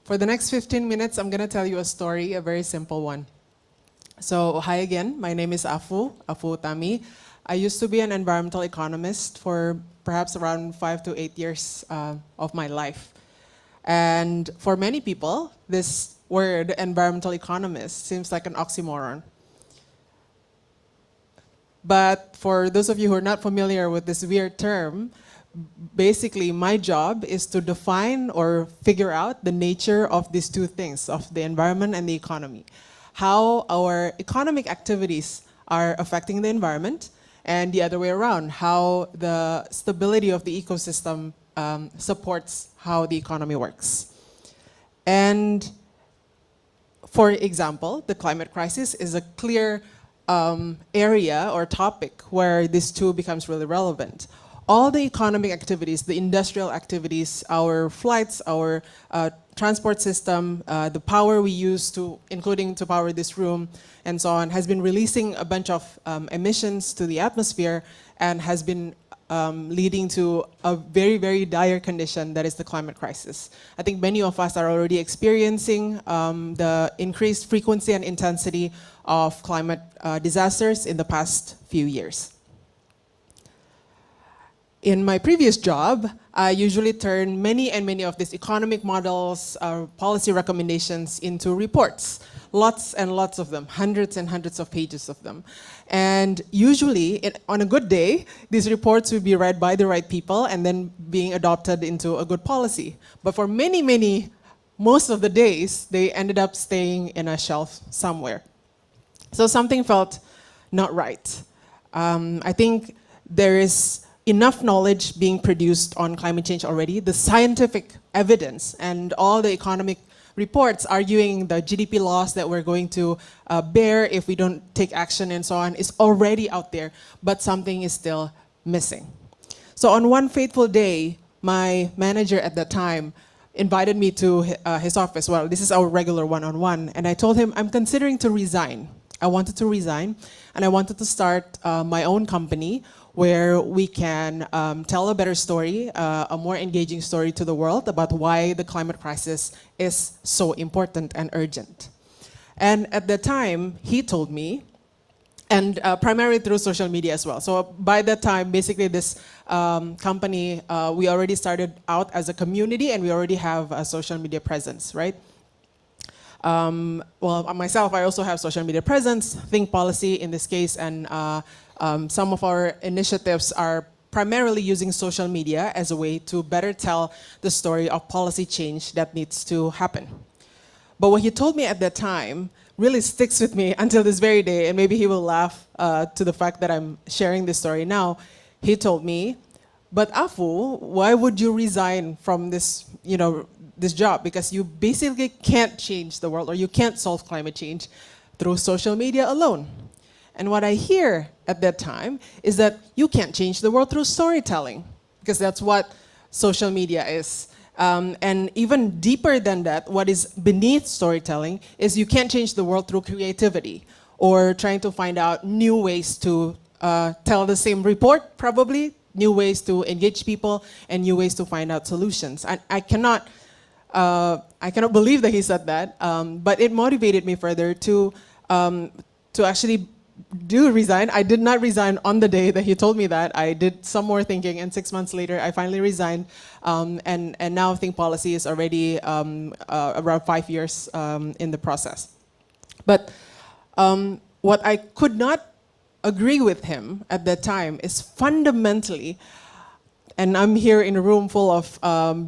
For the next 15 minutes, I'm going to tell you a story, a very simple one. So, hi again. My name is Utami. I used to be an environmental economist for perhaps around 5 to 8 years of my life. And for many people, this word, environmental economist, seems like an oxymoron. But for those of you who are not familiar with this weird term, basically my job is to define or figure out the nature of these two things, of the environment and the economy. How our economic activities are affecting the environment, and the other way around, how the stability of the ecosystem supports how the economy works. And for example, the climate crisis is a clear area or topic where this two becomes really relevant. All the economic activities, the industrial activities, our flights, our transport system, the power we use to, including to power this room and so on, has been releasing a bunch of emissions to the atmosphere and has been leading to a very, very dire condition that is the climate crisis. I think many of us are already experiencing the increased frequency and intensity of climate disasters in the past few years. In my previous job, I usually turn many of these economic models, policy recommendations into reports. Lots and lots of them, hundreds and hundreds of pages of them. And usually, on a good day, these reports would be read by the right people and then being adopted into a good policy. But for most of the days, they ended up staying in a shelf somewhere. So something felt not right. I think there is enough knowledge being produced on climate change already. The scientific evidence and all the economic reports arguing the GDP loss that we're going to bear if we don't take action and so on is already out there, but something is still missing. So on one fateful day, my manager at that time invited me to his office. Well, this is our regular one-on-one, and I told him I'm considering to resign. I wanted to resign, and I wanted to start my own company where we can tell a better story, a more engaging story to the world about why the climate crisis is so important and urgent. And at the time, he told me, and primarily through social media as well. So by that time, basically this company, we already started out as a community and we already have a social media presence, right? Well, myself, I also have social media presence, Think Policy in this case, and some of our initiatives are primarily using social media as a way to better tell the story of policy change that needs to happen. But what he told me at that time really sticks with me until this very day, and maybe he will laugh to the fact that I'm sharing this story now. He told me, but Afu, why would you resign from this, this job? Because you basically can't change the world, or you can't solve climate change through social media alone. And what I hear at that time is that you can't change the world through storytelling, because that's what social media is. And even deeper than that, what is beneath storytelling is you can't change the world through creativity or trying to find out new ways to tell the same report, probably, new ways to engage people, and new ways to find out solutions. And I cannot believe that he said that, but it motivated me further to actually resign. I did not resign on the day that he told me that. I did some more thinking, and 6 months later, I finally resigned. And now Think Policy is already around 5 years in the process. But what I could not agree with him at that time is fundamentally, and I'm here in a room full of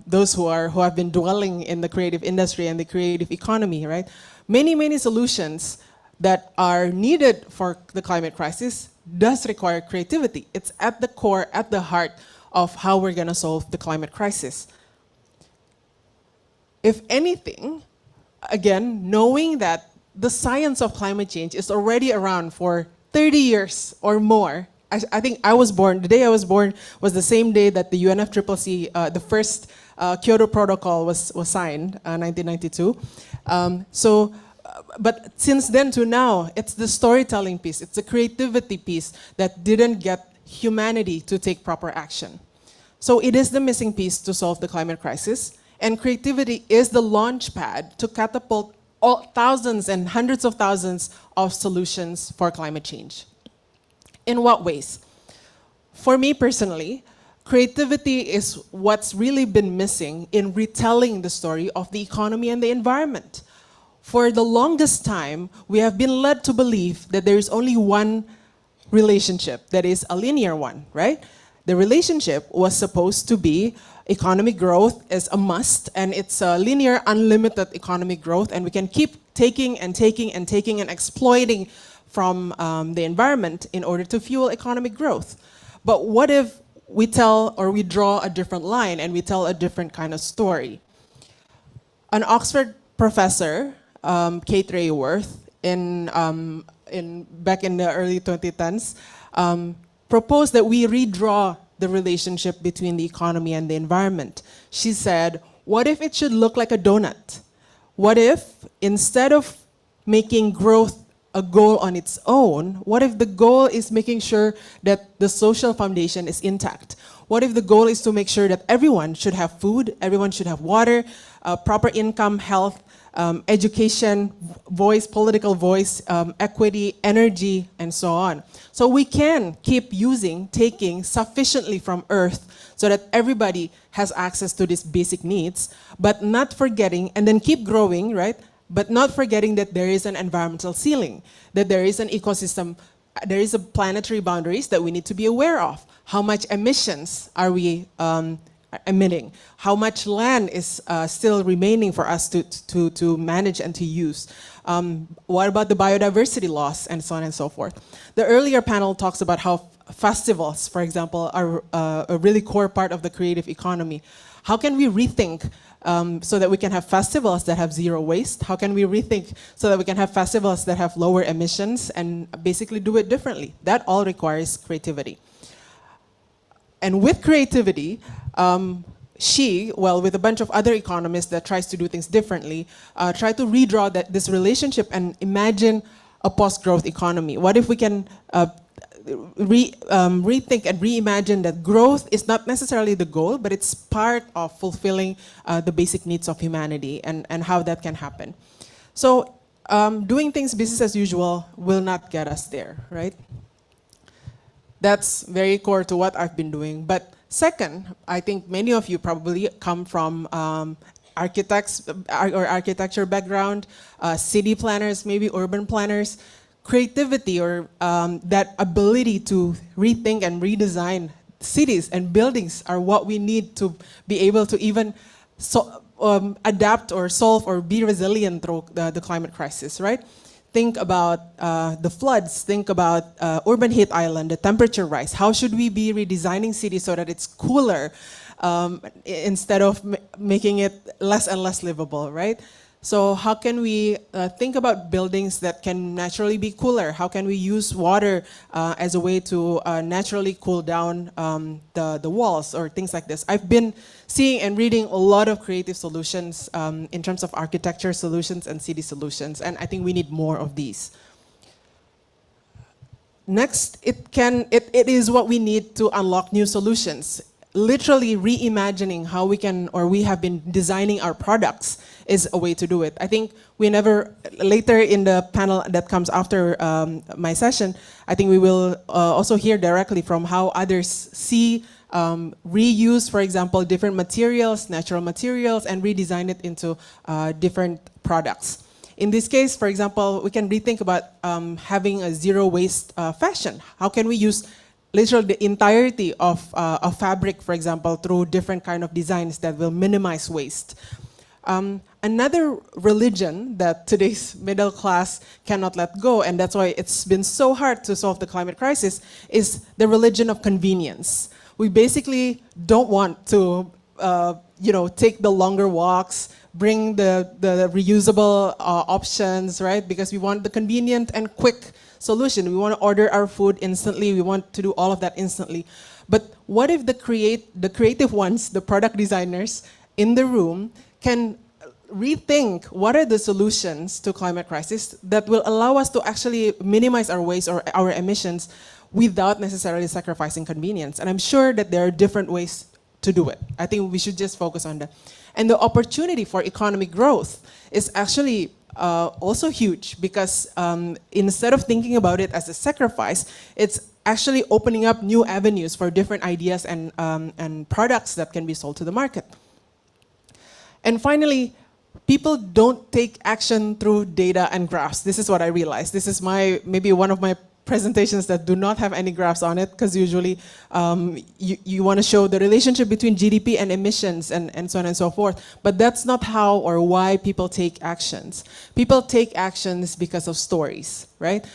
those who have been dwelling in the creative industry and the creative economy, right? Many solutions that are needed for the climate crisis does require creativity. It's at the core, at the heart of how we're going to solve the climate crisis. If anything, again, knowing that the science of climate change is already around for 30 years or more, I think I was born, the day I was born was the same day that the UNFCCC, the first Kyoto Protocol was signed, 1992. But since then to now, it's the storytelling piece, it's the creativity piece that didn't get humanity to take proper action. So it is the missing piece to solve the climate crisis, And creativity is the launch pad to catapult thousands and hundreds of thousands of solutions for climate change. In what ways? For me personally, creativity is what's really been missing in retelling the story of the economy and the environment. For the longest time, we have been led to believe that there is only one relationship that is a linear one, right? The relationship was supposed to be economic growth is a must, and it's a linear, unlimited economic growth, and we can keep taking and taking and taking and exploiting from the environment in order to fuel economic growth. But what if we tell or we draw a different line and we tell a different kind of story? An Oxford professor, Kate Raworth, back in the early 2010s, proposed that we redraw the relationship between the economy and the environment. She said, what if it should look like a donut? What if, instead of making growth a goal on its own, what if the goal is making sure that the social foundation is intact? What if the goal is to make sure that everyone should have food, everyone should have water, proper income, health, education, voice, political voice, equity, energy, and so on. So we can keep taking sufficiently from Earth so that everybody has access to these basic needs, but not forgetting, and then keep growing, right? But not forgetting that there is an environmental ceiling, that there is an ecosystem, there is a planetary boundaries that we need to be aware of. How much emissions are we emitting? How much land is still remaining for us to manage and to use? What about the biodiversity loss and so on and so forth? The earlier panel talks about how festivals, for example, are a really core part of the creative economy. How can we rethink so that we can have festivals that have zero waste? How can we rethink so that we can have festivals that have lower emissions and basically do it differently? That all requires creativity. And with creativity, with a bunch of other economists that tries to do things differently, try to redraw this relationship and imagine a post-growth economy. What if we can rethink and reimagine that growth is not necessarily the goal, but it's part of fulfilling the basic needs of humanity and how that can happen. So doing things business as usual will not get us there, right? That's very core to what I've been doing. But second, I think many of you probably come from architects or architecture background, city planners, maybe urban planners. Creativity or that ability to rethink and redesign cities and buildings are what we need to be able to even adapt or solve or be resilient through the climate crisis, right? Think about the floods, think about urban heat island, the temperature rise. How should we be redesigning cities so that it's cooler instead of making it less and less livable, right? So how can we think about buildings that can naturally be cooler? How can we use water as a way to naturally cool down the walls or things like this? I've been seeing and reading a lot of creative solutions in terms of architecture solutions and city solutions, and I think we need more of these. Next, it is what we need to unlock new solutions. Literally reimagining how we have been designing our products is a way to do it. I think later in the panel that comes after my session, I think we will also hear directly from how others see reuse, for example, different materials, natural materials, and redesign it into different products. In this case, for example, we can rethink about having a zero waste fashion. How can we use literally the entirety of fabric, for example, through different kind of designs that will minimize waste? Another religion that today's middle class cannot let go, and that's why it's been so hard to solve the climate crisis, is the religion of convenience. We basically don't want to take the longer walks, bring the reusable options, right? Because we want the convenient and quick solution. We want to order our food instantly. We want to do all of that instantly. But what if the creative ones, the product designers in the room, can rethink what are the solutions to climate crisis that will allow us to actually minimize our waste or our emissions without necessarily sacrificing convenience? And I'm sure that there are different ways to do it. I think we should just focus on that. And the opportunity for economic growth is actually also huge, because instead of thinking about it as a sacrifice, it's actually opening up new avenues for different ideas and products that can be sold to the market. And finally, people don't take action through data and graphs. This is what I realized. This is maybe one of my presentations that do not have any graphs on it, because usually you want to show the relationship between GDP and emissions and so on and so forth. But that's not how or why people take actions. People take actions because of stories, right?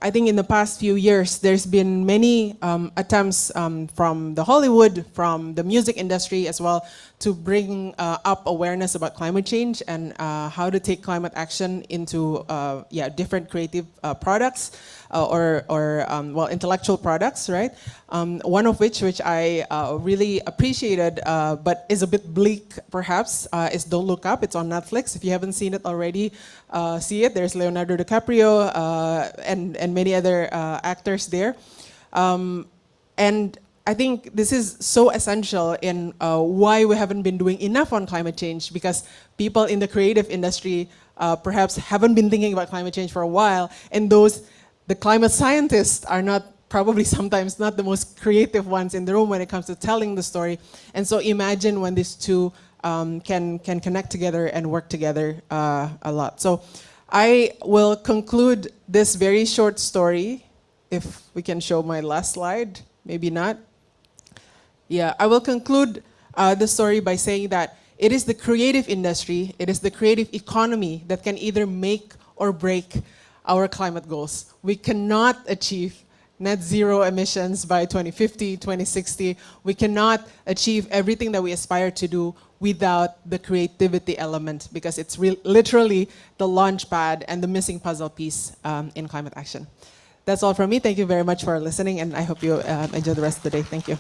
I think in the past few years, there's been many attempts from the Hollywood, from the music industry as well, to bring up awareness about climate change and how to take climate action into different creative products or intellectual products, right? One of which I really appreciated, but is a bit bleak perhaps, is Don't Look Up. It's on Netflix. If you haven't seen it already, see it. There's Leonardo DiCaprio and many other actors there. And I think this is so essential in why we haven't been doing enough on climate change, because people in the creative industry perhaps haven't been thinking about climate change for a while, and the climate scientists are probably sometimes not the most creative ones in the room when it comes to telling the story. And so imagine when these two can connect together and work together a lot. So I will conclude this very short story, if we can show my last slide, maybe not. Yeah, I will conclude the story by saying that it is the creative industry, it is the creative economy that can either make or break our climate goals. We cannot achieve net zero emissions by 2050, 2060. We cannot achieve everything that we aspire to do without the creativity element, because it's literally the launch pad and the missing puzzle piece in climate action. That's all from me. Thank you very much for listening, and I hope you enjoy the rest of the day. Thank you.